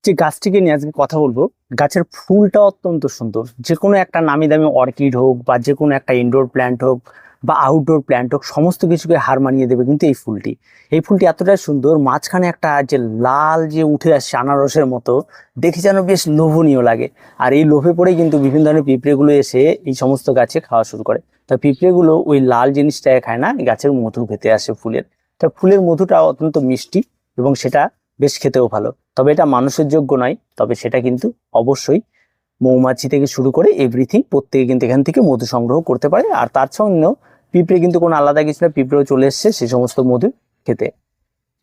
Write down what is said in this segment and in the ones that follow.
যে গাছটিকে নিয়ে আজকে কথা বলবো, গাছের ফুলটা অত্যন্ত সুন্দর। যে কোনো একটা নামি দামি অর্কিড হোক বা যে কোনো একটা ইনডোর প্ল্যান্ট হোক বা আউটডোর প্ল্যান্ট হোক, সমস্ত কিছুকে হার মানিয়ে দেবে কিন্তু এই ফুলটি এতটাই সুন্দর। মাঝখানে একটা যে লাল যে উঠে আসছে আনারসের মতো, দেখে যেন বেশ লোভনীয় লাগে। আর এই লোভে পড়েই কিন্তু বিভিন্ন ধরনের পিঁপড়েগুলো এসে এই সমস্ত গাছে খাওয়া শুরু করে। তা পিঁপড়েগুলো ওই লাল জিনিসটাকে খায় না, গাছের মধু খেতে আসে ফুলের। তা ফুলের মধুটা অত্যন্ত মিষ্টি এবং সেটা বেশ খেতেও ভালো। তবে এটা মানুষের যোগ্য নয়, তবে সেটা কিন্তু অবশ্যই মৌমাছি থেকে শুরু করে এভরিথিং প্রত্যেকে কিন্তু এখান থেকে মধু সংগ্রহ করতে পারে। আর তার সঙ্গেও পিঁপড়ে কিন্তু কোনো আলাদা কিছু না, পিঁপড়েও চলে এসছে সে সমস্ত মধু খেতে।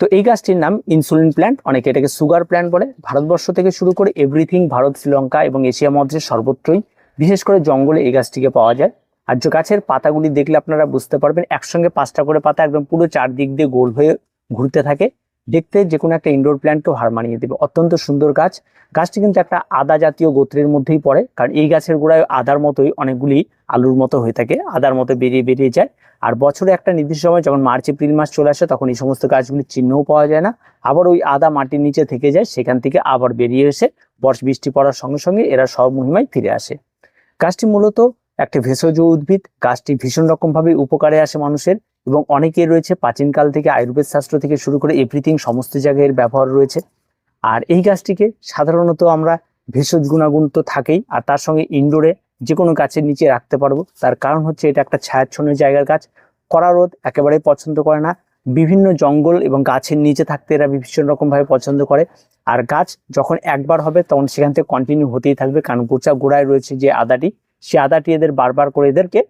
তো এই গাছটির নাম ইনসুলিন প্ল্যান্ট, অনেকে এটাকে সুগার প্ল্যান্ট বলে। ভারতবর্ষ থেকে শুরু করে এভরিথিং, ভারত, শ্রীলঙ্কা এবং এশিয়া মহাদেশের সর্বত্রই, বিশেষ করে জঙ্গলে এই গাছটিকে পাওয়া যায়। আর যে গাছের পাতাগুলি দেখলে আপনারা বুঝতে পারবেন, একসঙ্গে 5টা করে পাতা একদম পুরো চারদিক দিয়ে গোল হয়ে ঘুরতে থাকে। দেখতে যে কোনো একটা ইনডোর প্ল্যান্টও হার মানিয়ে দেবে। অত্যন্ত সুন্দর গাছ। গাছটি কিন্তু একটা আদা জাতীয় গোত্রের মধ্যেই পড়ে, কারণ এই গাছের গোড়ায় আদার মতোই অনেকগুলি আলুর মতো হয়ে থাকে, আদার মতো বেরিয়ে বেরিয়ে যায়। আর বছরে একটা নির্দিষ্ট সময় যখন মার্চ এপ্রিল মাস চলে আসে, তখন এই সমস্ত গাছগুলির চিহ্নও পাওয়া যায় না। আবার ওই আদা মাটির নিচে থেকে যায়, সেখান থেকে আবার বেরিয়ে এসে বৃষ্টি পড়ার সঙ্গে সঙ্গে এরা সব মহিমায় ফিরে আসে। গাছটি মূলত একটা ভেষজ উদ্ভিদ। গাছটি ভীষণ রকম ভাবে উপকারে আসে মানুষের, এবং অনেকের রয়েছে প্রাচীনকাল থেকে, আয়ুর্বেদ শাস্ত্র থেকে শুরু করে এভরিথিং সমস্ত জায়গায় এর ব্যবহার রয়েছে। আর এই গাছটিকে সাধারণত আমরা ভেষজ গুণাগুণ তো থাকেই, আর তার সঙ্গে ইনডোরে যে কোনো গাছের নিচে রাখতে পারবো। তার কারণ হচ্ছে এটা একটা ছায়াচ্ছন্ন জায়গার গাছ, কড়া রোদ একেবারেই পছন্দ করে না। বিভিন্ন জঙ্গল এবং গাছের নিচে থাকতে এরা ভীষণ রকম ভাবে পছন্দ করে। আর গাছ যখন একবার হবে তখন সেখান থেকে কন্টিনিউ হতেই থাকবে, কারণ গোড়ায় রয়েছে যে আদাটি, সে আদাটি এদের বারবার করে এদেরকে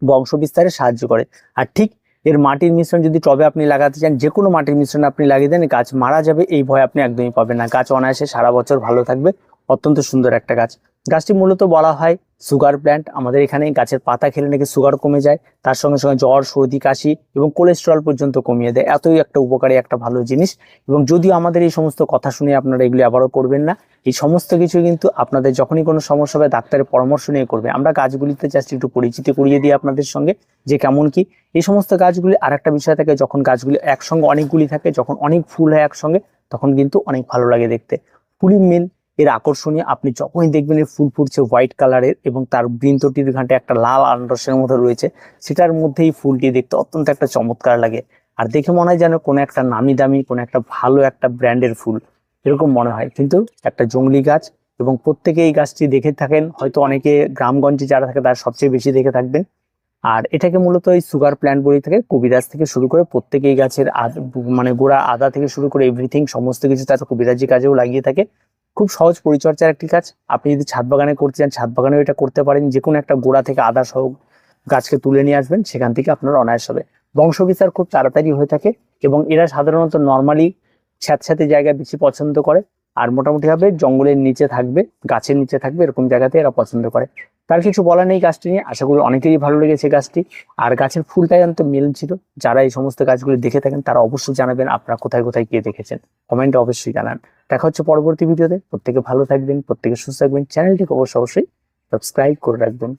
বংশ বিস্তারে সাহায্য করে। আর ঠিক এর মাটির মিশ্রণ যদি টবে আপনি লাগাতে চান, যে কোনো মাটির মিশ্রণ আপনি লাগিয়ে দেন, গাছ মারা যাবে এই ভয় আপনি একদমই পাবেন না। গাছ অনায়াসে সারা বছর ভালো থাকবে। অত্যন্ত সুন্দর একটা গাছ। গাছটি মূলত বলা হয় সুগার প্ল্যান্ট। আমাদের এখানে গাছের পাতা খেলে নাকি সুগার কমে যায়, তার সঙ্গে সঙ্গে জ্বর, সর্দি, কাশি এবং কোলেস্টেরল পর্যন্ত কমিয়ে দেয়। এতই একটা উপকারী একটা ভালো জিনিস। এবং যদিও আমাদের এই সমস্ত কথা শুনে আপনারা এগুলি আবারও করবেন না, এই সমস্ত কিছু কিন্তু আপনাদের যখনই কোনো সমস্যা হবে ডাক্তারের পরামর্শ নিয়ে করবে। আমরা গাছগুলিতে জাস্ট একটু পরিচিতি করিয়ে দিই আপনাদের সঙ্গে যে কেমন কি এই সমস্ত গাছগুলি। আর একটা বিষয় থাকে, যখন গাছগুলি একসঙ্গে অনেকগুলি থাকে, যখন অনেক ফুল হয় একসঙ্গে, তখন কিন্তু অনেক ভালো লাগে দেখতে। ফুলি মেল এর আকর্ষণীয়। আপনি যখনই দেখবেন এই ফুল ফুটছে হোয়াইট কালারের, এবং তার বৃন্তটির ঘাটে একটা লাল আনারসের মতো রয়েছে, সেটার মধ্যেই ফুলটি দেখতে অত্যন্ত একটা চমৎকার লাগে। আর দেখে মনে হয় যেন কোনো একটা নামি দামি কোনো একটা ভালো একটা ব্র্যান্ডের ফুল, এরকম মনে হয়। কিন্তু একটা জংলি গাছ, এবং প্রত্যেকে এই গাছটি দেখে থাকেন, হয়তো অনেকে গ্রামগঞ্জে যারা থাকে তারা সবচেয়ে বেশি দেখে থাকবেন। আর এটাকে মূলত এই সুগার প্ল্যান্ট বলে থাকে। কবিরাজ থেকে শুরু করে প্রত্যেকে এই গাছের মানে গোড়া আদা থেকে শুরু করে এভরিথিং সমস্ত কিছু তার কবিরাজি কাজেও লাগিয়ে থাকে। খুব সহজ পরিচর্যার একটি গাছ। আপনি যদি ছাদ বাগানে করতে চান, ছাদ বাগানেও এটা করতে পারেন। যে কোনো একটা গোড়া থেকে আদা সহ গাছকে তুলে নিয়ে আসবেন, সেখান থেকে আপনার অনায়াস হবে। বংশবিস্তার খুব তাড়াতাড়ি হয়ে থাকে, এবং এরা সাধারণত নর্মালি স্যাঁতস্যাঁতে জায়গায় বেশি পছন্দ করে। আর মোটামুটি ভাবে জঙ্গলের নিচে থাকবে, গাছের নিচে থাকবে, এরকম জায়গাতে এরা পছন্দ করে। তার কিছু বলার নেই গাছটি নিয়ে। আশা করি অনেকেরই ভালো লেগেছে গাছটি। আর গাছের ফুলটাই অন্ত মিল ছিল। যারা এই সমস্ত গাছগুলি দেখে থাকেন তারা অবশ্যই জানাবেন আপনারা কোথায় কোথায় গিয়ে দেখেছেন, কমেন্টে অবশ্যই জানান। দেখা হচ্ছে পরবর্তী ভিডিওতে। প্রত্যেকে ভালো থাকবেন, প্রত্যেকে সুস্থ থাকবেন। চ্যানেলটিকে অবশ্যই সাবস্ক্রাইব করে রাখবেন।